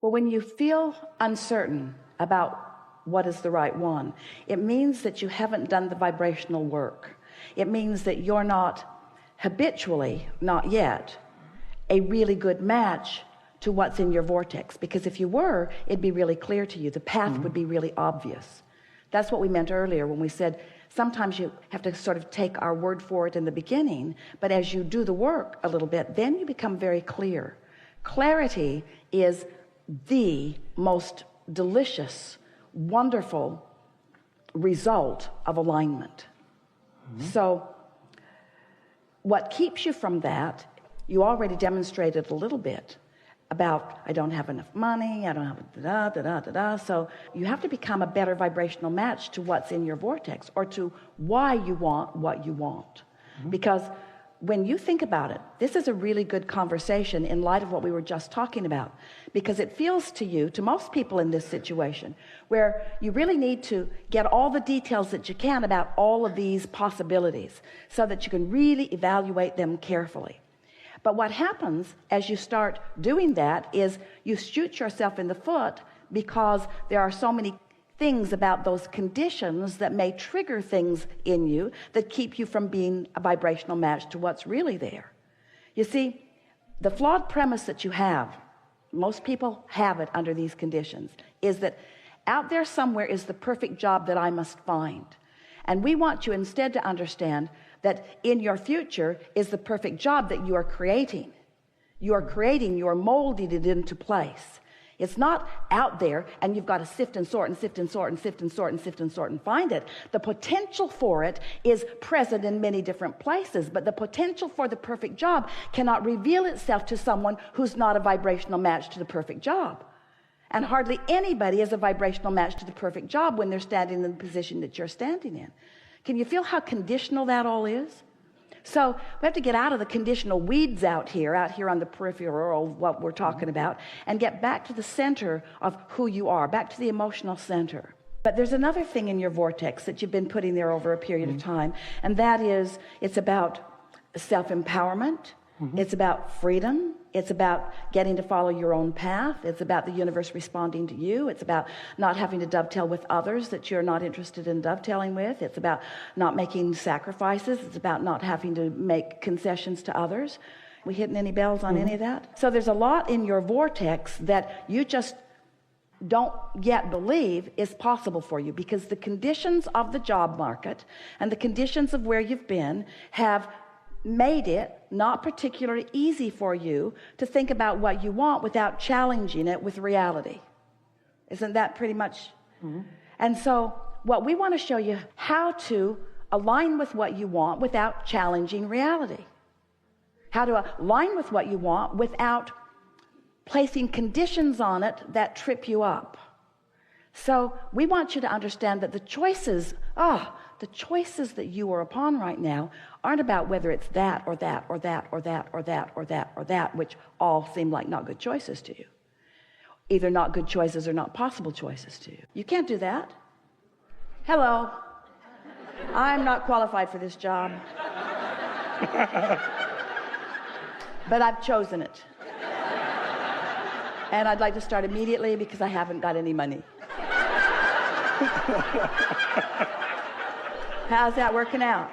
Well, when you feel uncertain about what is the right one, it means that you haven't done the vibrational work. It means that you're not habitually, not yet, a really good match to what's in your vortex. Because if you were, it'd be really clear to you. The path would be really obvious. That's what we meant earlier when we said sometimes you have to sort of take our word for it in the beginning, but as you do the work a little bit, then you become very clear. Clarity is the most delicious, wonderful result of alignment. So what keeps you from that, you already demonstrated a little bit about, I don't have enough money, I don't have da-da. So you have to become a better vibrational match to what's in your vortex, or to why you want what you want. Because when you think about it, this is a really good conversation in light of what we were just talking about, because it feels to you, to most people in this situation, where you really need to get all the details that you can about all of these possibilities so that you can really evaluate them carefully. But what happens as you start doing that is you shoot yourself in the foot, because there are so many things about those conditions that may trigger things in you that keep you from being a vibrational match to what's really there. You see, the flawed premise that you have, most people have it under these conditions, is that out there somewhere is the perfect job that I must find. And we want you instead to understand that in your future is the perfect job that you are creating. You are creating, you are molding it into place. It's not out there and you've got to sift and sort and sift and sort and sift and sort and sift and sort and find it. The potential for it is present in many different places, but the potential for the perfect job cannot reveal itself to someone who's not a vibrational match to the perfect job. And hardly anybody is a vibrational match to the perfect job when they're standing in the position that you're standing in. Can you feel how conditional that all is? So we have to get out of the conditional weeds out here on the peripheral of what we're talking about, and get back to the center of who you are, back to the emotional center. But there's another thing in your vortex that you've been putting there over a period of time, and that is, it's about self-empowerment. It's about freedom. It's about getting to follow your own path. It's about the universe responding to you. It's about not having to dovetail with others that you're not interested in dovetailing with. It's about not making sacrifices. It's about not having to make concessions to others. We hitting any bells on any of that? So there's a lot in your vortex that you just don't yet believe is possible for you, because the conditions of the job market and the conditions of where you've been have made it not particularly easy for you to think about what you want without challenging it with reality. Isn't that pretty much? And so what we want to show you how to align with what you want without challenging reality. How to align with what you want without placing conditions on it that trip you up. So we want you to understand that the choices that you are upon right now aren't about whether it's that or that or that or that or that or that or that, which all seem like not good choices to you. Either not good choices or not possible choices to you. You can't do that. Hello. I'm not qualified for this job. But I've chosen it. And I'd like to start immediately because I haven't got any money. How's that working out?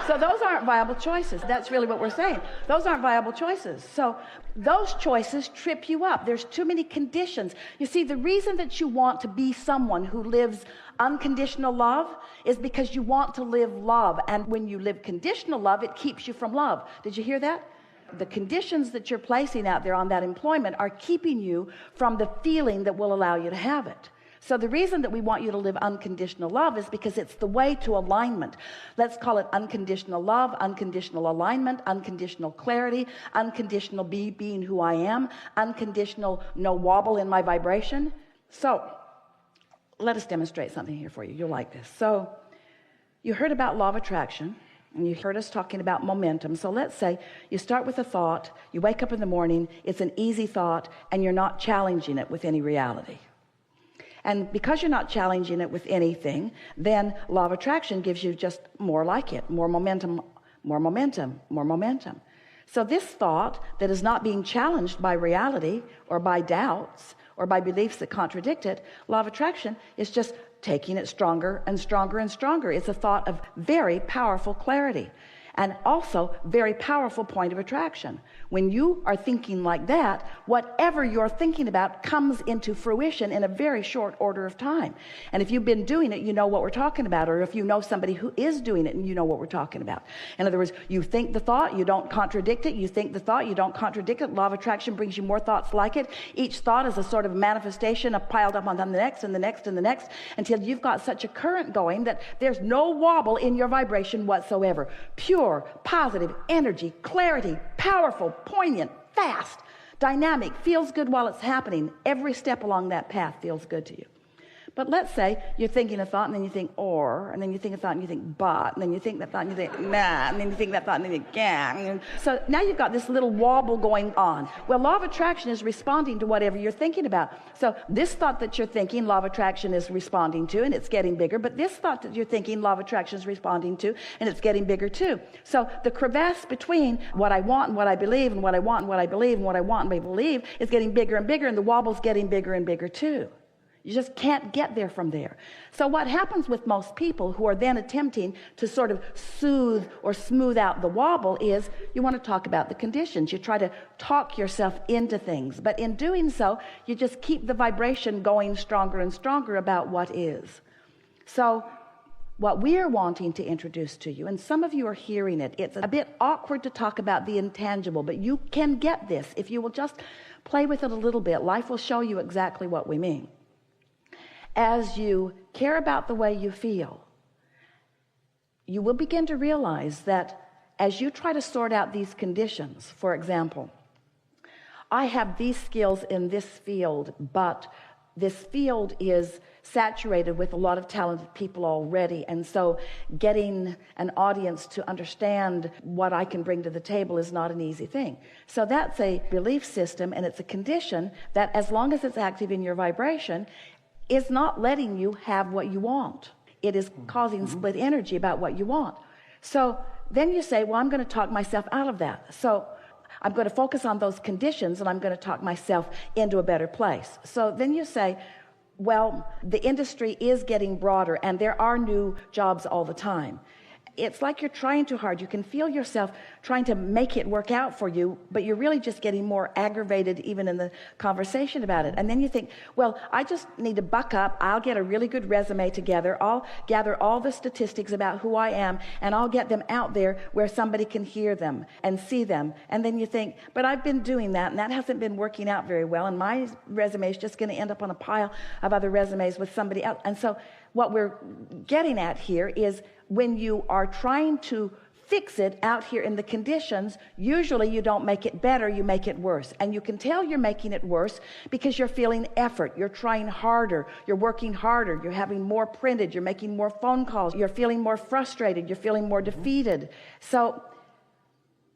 So those aren't viable choices. That's really what we're saying. Those aren't viable choices. So those choices trip you up. There's too many conditions. You see, the reason that you want to be someone who lives unconditional love is because you want to live love. And when you live conditional love, it keeps you from love. Did you hear that? The conditions that you're placing out there on that employment are keeping you from the feeling that will allow you to have it. So the reason that we want you to live unconditional love is because it's the way to alignment. Let's call it unconditional love, unconditional alignment, unconditional clarity, unconditional being who I am, unconditional no wobble in my vibration. So let us demonstrate something here for you. You'll like this. So you heard about law of attraction, and you heard us talking about momentum. So let's say you start with a thought, you wake up in the morning, it's an easy thought, and you're not challenging it with any reality. And because you're not challenging it with anything, then law of attraction gives you just more like it, more momentum, more momentum, more momentum. So this thought that is not being challenged by reality or by doubts or by beliefs that contradict it, law of attraction is just taking it stronger and stronger and stronger. It's a thought of very powerful clarity and also very powerful point of attraction. When you are thinking like that, whatever you're thinking about comes into fruition in a very short order of time. And if you've been doing it, you know what we're talking about. Or if you know somebody who is doing it, and you know what we're talking about. In other words, you think the thought, you don't contradict it. You think the thought, you don't contradict it. Law of attraction brings you more thoughts like it. Each thought is a sort of manifestation of piled up on the next and the next and the next, until you've got such a current going that there's no wobble in your vibration whatsoever. Pure, positive energy, clarity, powerful, poignant, fast, dynamic, feels good while it's happening. Every step along that path feels good to you. But let's say you're thinking a thought, and then you think or, and then you think a thought and you think but, and then you think that thought and you think nah, and then you think that thought and then you think yeah. So now you've got this little wobble going on. Well, law of attraction is responding to whatever you're thinking about. So this thought that you're thinking, law of attraction is responding to, and it's getting bigger. But this thought that you're thinking, law of attraction is responding to, and it's getting bigger too. So the crevasse between what I want and what I believe, and what I want and what I believe, and what I want and I believe is getting bigger and bigger, and the wobble's getting bigger and bigger too. You just can't get there from there. So what happens with most people who are then attempting to sort of soothe or smooth out the wobble is you want to talk about the conditions. You try to talk yourself into things. But in doing so, you just keep the vibration going stronger and stronger about what is. So what we're wanting to introduce to you, and some of you are hearing it, it's a bit awkward to talk about the intangible, but you can get this. If you will just play with it a little bit, life will show you exactly what we mean. As you care about the way you feel, you will begin to realize that as you try to sort out these conditions, for example, I have these skills in this field, but this field is saturated with a lot of talented people already, and so getting an audience to understand what I can bring to the table is not an easy thing. So that's a belief system, and it's a condition that, as long as it's active in your vibration, is not letting you have what you want. It is causing split energy about what you want. So then you say, well, I'm going to talk myself out of that. So I'm going to focus on those conditions, and I'm going to talk myself into a better place. So then you say, well, the industry is getting broader, and there are new jobs all the time. It's like you're trying too hard. You can feel yourself trying to make it work out for you, but you're really just getting more aggravated even in the conversation about it. And then you think, well, I just need to buck up. I'll get a really good resume together. I'll gather all the statistics about who I am, and I'll get them out there where somebody can hear them and see them. And then you think, but I've been doing that, and that hasn't been working out very well, and my resume is just going to end up on a pile of other resumes with somebody else. And so what we're getting at here is, when you are trying to fix it out here in the conditions, usually you don't make it better, you make it worse. And you can tell you're making it worse because you're feeling effort, you're trying harder, you're working harder, you're having more printed, you're making more phone calls, you're feeling more frustrated, you're feeling more defeated. So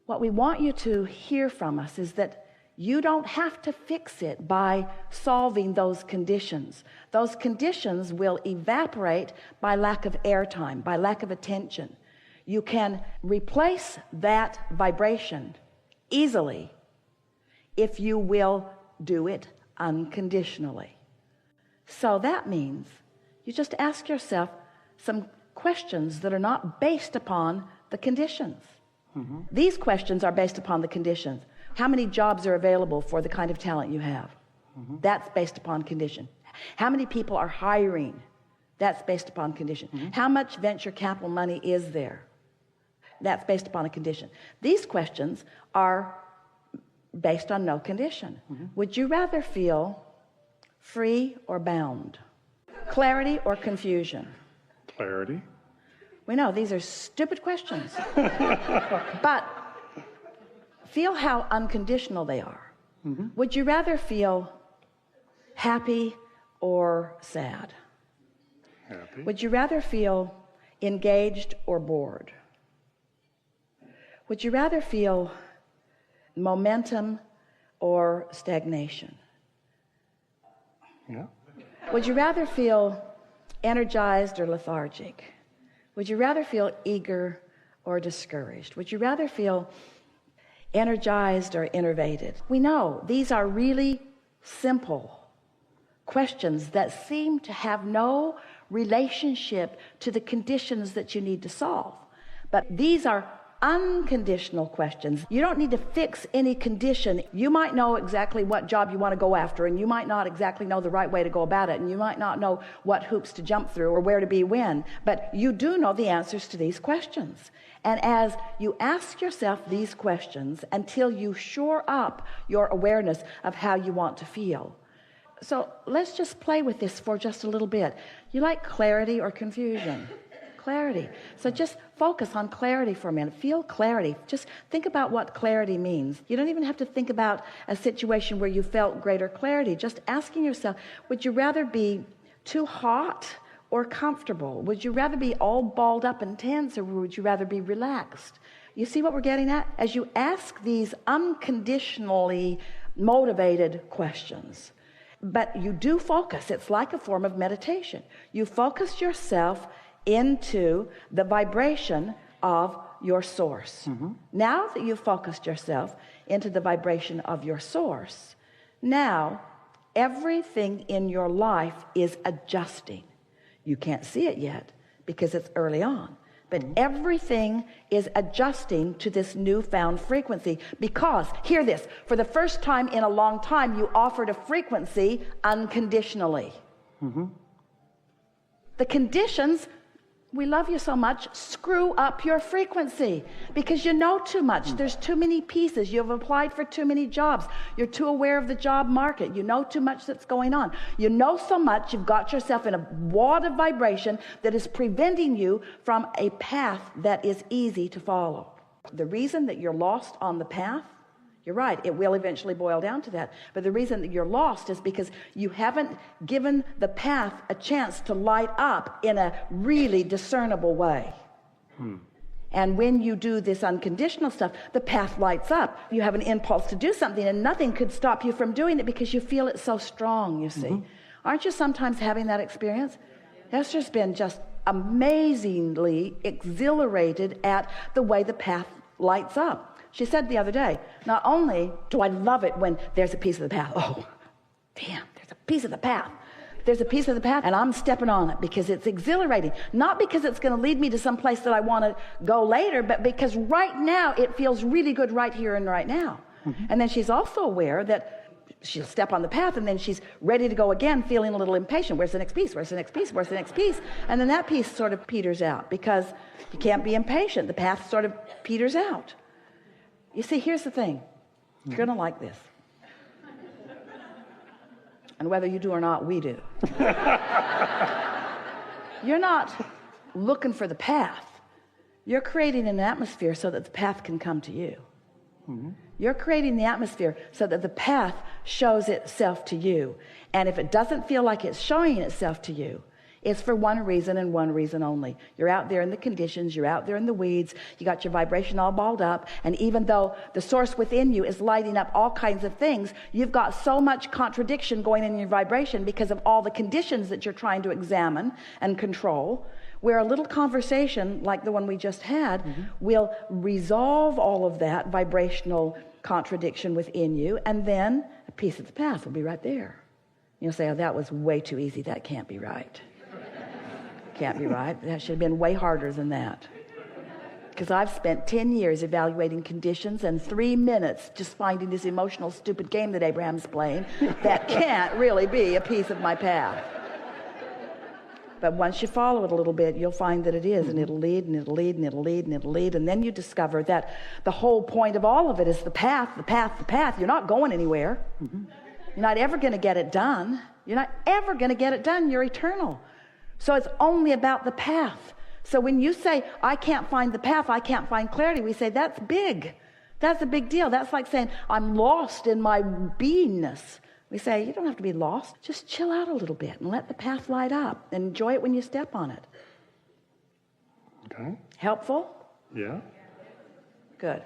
what we want you to hear from us is that you don't have to fix it by solving those conditions. Those conditions will evaporate by lack of airtime, by lack of attention. You can replace that vibration easily if you will do it unconditionally. So that means you just ask yourself some questions that are not based upon the conditions. These questions are based upon the conditions. How many jobs are available for the kind of talent you have? That's based upon condition. How many people are hiring? That's based upon condition. How much venture capital money is there? That's based upon a condition. These questions are based on no condition. Would you rather feel free or bound? Clarity or confusion? Clarity. We know these are stupid questions. But feel how unconditional they are. Would you rather feel happy or sad? Happy. Would you rather feel engaged or bored? Would you rather feel momentum or stagnation? Yeah. Would you rather feel energized or lethargic? Would you rather feel eager or discouraged? Would you rather feel energized or innervated? We know these are really simple questions that seem to have no relationship to the conditions that you need to solve. But these are unconditional questions. You don't need to fix any condition. You might know exactly what job you want to go after, and you might not exactly know the right way to go about it, and you might not know what hoops to jump through or where to be when, but you do know the answers to these questions. And as you ask yourself these questions until you shore up your awareness of how you want to feel. So let's just play with this for just a little bit. You like clarity or confusion? Clarity. So just focus on clarity for a minute. Feel clarity. Just think about what clarity means. You don't even have to think about a situation where you felt greater clarity. Just asking yourself, would you rather be too hot or comfortable? Would you rather be all balled up and tense, or would you rather be relaxed? You see what we're getting at? As you ask these unconditionally motivated questions, but you do focus. It's like a form of meditation. You focus yourself into the vibration of your source. Now that you've focused yourself into the vibration of your source, now everything in your life is adjusting. You can't see it yet because it's early on, but everything is adjusting to this newfound frequency, because, hear this, for the first time in a long time, you offered a frequency unconditionally. The conditions, we love you so much, screw up your frequency because you know too much. There's too many pieces. You've applied for too many jobs. You're too aware of the job market. You know too much that's going on. You know so much, you've got yourself in a wad of vibration that is preventing you from a path that is easy to follow. The reason that you're lost on the path, you're right, it will eventually boil down to that. But the reason that you're lost is because you haven't given the path a chance to light up in a really discernible way. And when you do this unconditional stuff, the path lights up. You have an impulse to do something, and nothing could stop you from doing it because you feel it so strong, you see. Aren't you sometimes having that experience? Esther's been just amazingly exhilarated at the way the path lights up. She said the other day, not only do I love it when there's a piece of the path, oh, damn, there's a piece of the path. There's a piece of the path, and I'm stepping on it because it's exhilarating. Not because it's going to lead me to some place that I want to go later, but because right now it feels really good right here and right now. And then she's also aware that she'll step on the path, and then she's ready to go again, feeling a little impatient. Where's the next piece? Where's the next piece? Where's the next piece? And then that piece sort of peters out because you can't be impatient. The path sort of peters out. You see, here's the thing. You're going to like this. And whether you do or not, we do. You're not looking for the path. You're creating an atmosphere so that the path can come to you. You're creating the atmosphere so that the path shows itself to you. And if it doesn't feel like it's showing itself to you, it's for one reason and one reason only. You're out there in the conditions, you're out there in the weeds, you got your vibration all balled up, and even though the source within you is lighting up all kinds of things, you've got so much contradiction going in your vibration because of all the conditions that you're trying to examine and control, where a little conversation like the one we just had will resolve all of that vibrational contradiction within you, and then a piece of the path will be right there. You'll say, oh, that was way too easy, that can't be right. Can't be right. That should have been way harder than that. Because I've spent 10 years evaluating conditions and 3 minutes just finding this emotional stupid game that Abraham's playing that can't really be a piece of my path. But once you follow it a little bit, you'll find that it is, and it'll lead, and it'll lead, and it'll lead, and it'll lead, and then you discover that the whole point of all of it is the path, the path, the path. You're not going anywhere. You're not ever going to get it done. You're not ever going to get it done. You're eternal. So it's only about the path. So when you say, I can't find the path, I can't find clarity, we say, that's big. That's a big deal. That's like saying, I'm lost in my beingness. We say, you don't have to be lost. Just chill out a little bit and let the path light up and enjoy it when you step on it. Okay. Helpful? Yeah. Good.